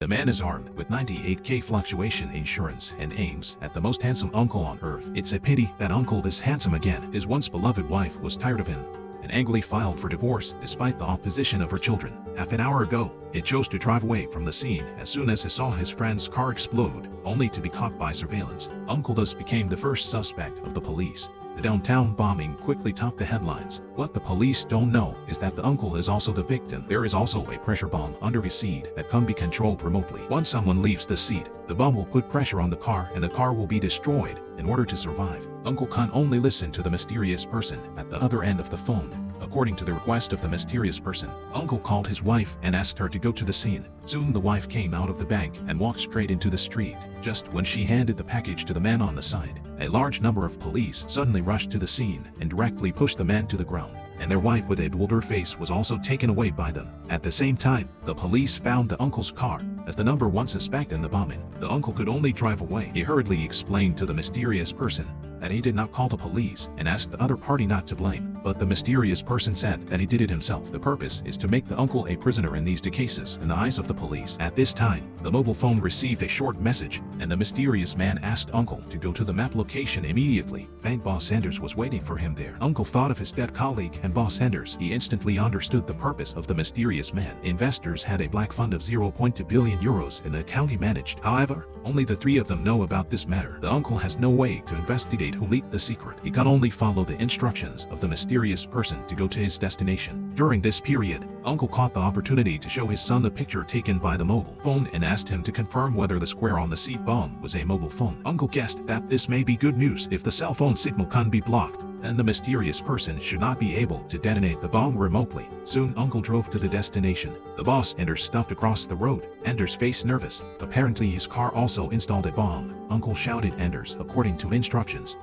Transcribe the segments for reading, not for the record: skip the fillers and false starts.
The man is armed with 98k fluctuation insurance and aims at the most handsome uncle on earth. It's a pity that uncle is handsome again. His once beloved wife was tired of him and angrily filed for divorce despite the opposition of her children. Half an hour ago, he chose to drive away from the scene as soon as he saw his friend's car explode, only to be caught by surveillance. Uncle thus became the first suspect of the police. The downtown bombing quickly topped the headlines. What the police don't know is that the uncle is also the victim. There is also a pressure bomb under his seat that can be controlled remotely. Once someone leaves the seat, the bomb will put pressure on the car and the car will be destroyed in order to survive. Uncle can only listen to the mysterious person at the other end of the phone. According to the request of the mysterious person, Uncle called his wife and asked her to go to the scene. Soon the wife came out of the bank and walked straight into the street. Just when she handed the package to the man on the side, a large number of police suddenly rushed to the scene and directly pushed the man to the ground, and their wife with a bewildered face was also taken away by them. At the same time, the police found the uncle's car as the number one suspect in the bombing. The uncle could only drive away. He hurriedly explained to the mysterious person that he did not call the police and asked the other party not to blame. But the mysterious person said that he did it himself. The purpose is to make the uncle a prisoner in these two cases in the eyes of the police. At this time, the mobile phone received a short message and the mysterious man asked Uncle to go to the map location immediately. Bank boss Sanders was waiting for him there. Uncle thought of his dead colleague and boss Sanders. He instantly understood the purpose of the mysterious man. Investors had a black fund of 0.2 billion euros in the account he managed. However, only the three of them know about this matter. The uncle has no way to investigate who leaked the secret. He can only follow the instructions of the mysterious person to go to his destination. During this period, Uncle caught the opportunity to show his son the picture taken by the mobile phone and asked him to confirm whether the square on the seat bomb was a mobile phone. Uncle guessed that this may be good news if the cell phone signal can be blocked, and the mysterious person should not be able to detonate the bomb remotely. Soon Uncle drove to the destination. The boss Anders stopped across the road. Anders faced nervous. Apparently his car also installed a bomb. Uncle shouted Anders according to instructions.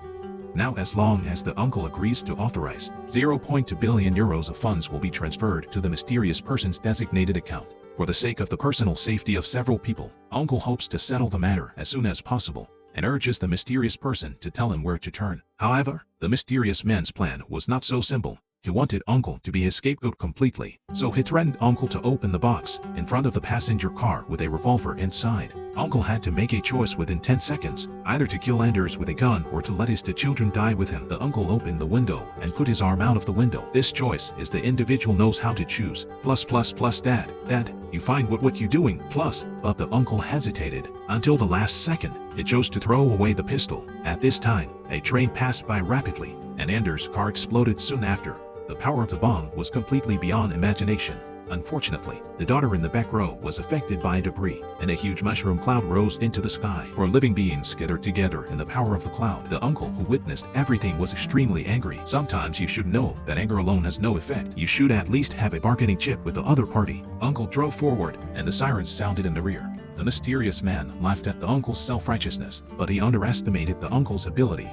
Now as long as the uncle agrees to authorize, 0.2 billion euros of funds will be transferred to the mysterious person's designated account. For the sake of the personal safety of several people, Uncle hopes to settle the matter as soon as possible and urges the mysterious person to tell him where to turn. However, the mysterious man's plan was not so simple. He wanted Uncle to be his scapegoat completely, so he threatened Uncle to open the box in front of the passenger car with a revolver inside. Uncle had to make a choice within 10 seconds, either to kill Anders with a gun or to let his two children die with him. The uncle opened the window and put his arm out of the window. This choice is the individual knows how to choose. Plus, dad, you find what you doing, plus. But the uncle hesitated until the last second. He chose to throw away the pistol. At this time, a train passed by rapidly, and Anders' car exploded soon after. The power of the bomb was completely beyond imagination. Unfortunately, the daughter in the back row was affected by debris, and a huge mushroom cloud rose into the sky. For living beings gathered together in the power of the cloud, the uncle who witnessed everything was extremely angry. Sometimes you should know that anger alone has no effect. You should at least have a bargaining chip with the other party. Uncle drove forward, and the sirens sounded in the rear. The mysterious man laughed at the uncle's self-righteousness, but he underestimated the uncle's ability.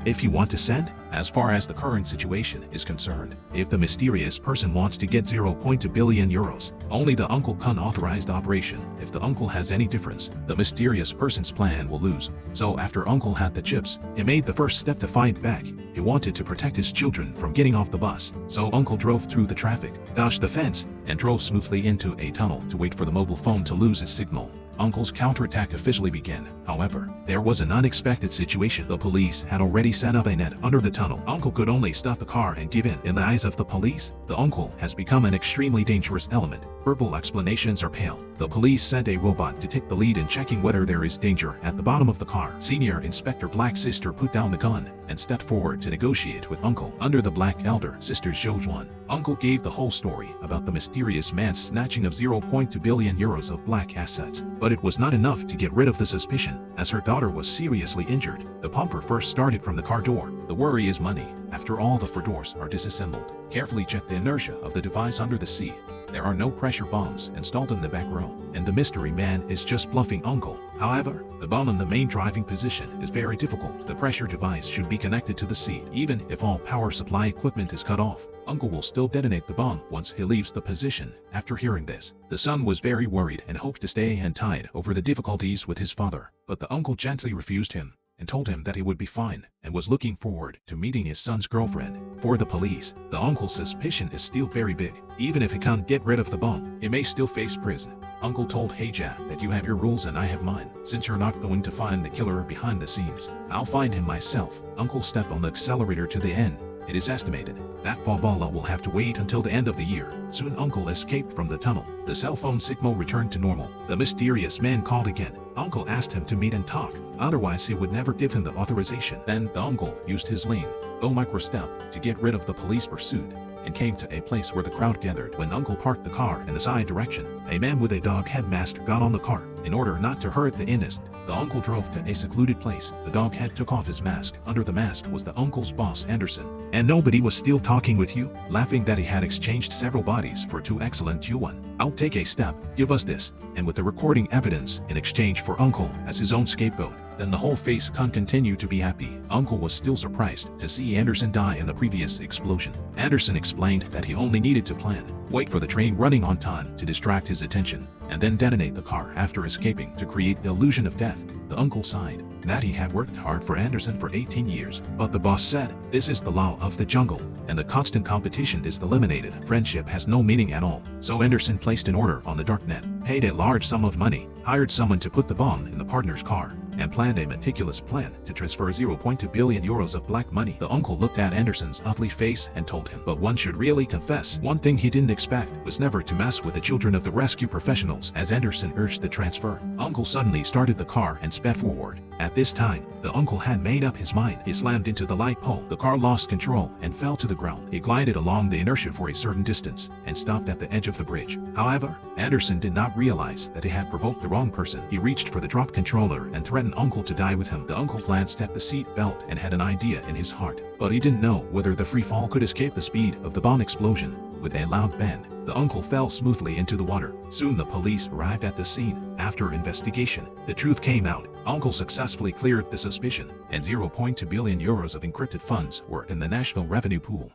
If you want to send, as far as the current situation is concerned, if the mysterious person wants to get 0.2 billion euros, only the uncle can authorize the operation. If the uncle has any difference, the mysterious person's plan will lose. So after Uncle had the chips, he made the first step to fight back. He wanted to protect his children from getting off the bus. So Uncle drove through the traffic, dodged the fence, and drove smoothly into a tunnel to wait for the mobile phone to lose its signal. Uncle's counterattack officially began. However, there was an unexpected situation. The police had already set up a net under the tunnel. Uncle could only stop the car and give in. In the eyes of the police, the uncle has become an extremely dangerous element. Verbal explanations are pale. The police sent a robot to take the lead in checking whether there is danger at the bottom of the car. Senior Inspector Black Sister put down the gun and stepped forward to negotiate with Uncle. Under the Black Elder Sister shows one. Uncle gave the whole story about the mysterious man's snatching of 0.2 billion euros of black assets. But it was not enough to get rid of the suspicion, as her daughter was seriously injured. The pumper first started from the car door. The worry is money. After all the four doors are disassembled, carefully check the inertia of the device under the seat. There are no pressure bombs installed in the back row, and the mystery man is just bluffing Uncle. However, the bomb in the main driving position is very difficult. The pressure device should be connected to the seat. Even if all power supply equipment is cut off, Uncle will still detonate the bomb once he leaves the position. After hearing this, the son was very worried and hoped to stay and tide over the difficulties with his father. But the uncle gently refused him and told him that he would be fine and was looking forward to meeting his son's girlfriend. For the police, the uncle's suspicion is still very big. Even if he can't get rid of the bomb, he may still face prison. Uncle told Heja that you have your rules and I have mine. Since you're not going to find the killer behind the scenes, I'll find him myself. Uncle stepped on the accelerator to the end. It is estimated that Fabala will have to wait until the end of the year. Soon Uncle escaped from the tunnel. The cell phone signal returned to normal. The mysterious man called again. Uncle asked him to meet and talk, otherwise he would never give him the authorization. Then the uncle used his lane, go micro step, to get rid of the police pursuit, and came to a place where the crowd gathered. When Uncle parked the car in the side direction, a man with a dog head mask got on the car. In order not to hurt the innocent, the uncle drove to a secluded place. The dog head took off his mask. Under the mask was the uncle's boss, Anderson. And nobody was still talking with you? Laughing that he had exchanged several bodies for 2 excellent U1. I'll take a step, give us this, and with the recording evidence in exchange for Uncle as his own scapegoat. Then the whole face can continue to be happy. Uncle was still surprised to see Anderson die in the previous explosion. Anderson explained that he only needed to plan, wait for the train running on time to distract his attention, and then detonate the car after escaping to create the illusion of death. The uncle sighed that he had worked hard for Anderson for 18 years, but the boss said, this is the law of the jungle, and the constant competition is eliminated. Friendship has no meaning at all. So Anderson placed an order on the darknet, paid a large sum of money, hired someone to put the bomb in the partner's car, and planned a meticulous plan to transfer 0.2 billion euros of black money. The uncle looked at Anderson's ugly face and told him, but one should really confess, one thing he didn't expect was never to mess with the children of the rescue professionals. As Anderson urged the transfer, Uncle suddenly started the car and sped forward. At this time, the uncle had made up his mind. He slammed into the light pole. The car lost control and fell to the ground. He glided along the inertia for a certain distance and stopped at the edge of the bridge. However, Anderson did not realize that he had provoked the wrong person. He reached for the drop controller and threatened Uncle to die with him. The uncle glanced at the seat belt and had an idea in his heart, but he didn't know whether the free fall could escape the speed of the bomb explosion. With a loud bang, the uncle fell smoothly into the water. Soon the police arrived at the scene. After investigation, the truth came out. Uncle successfully cleared the suspicion, and 0.2 billion euros of encrypted funds were in the national revenue pool.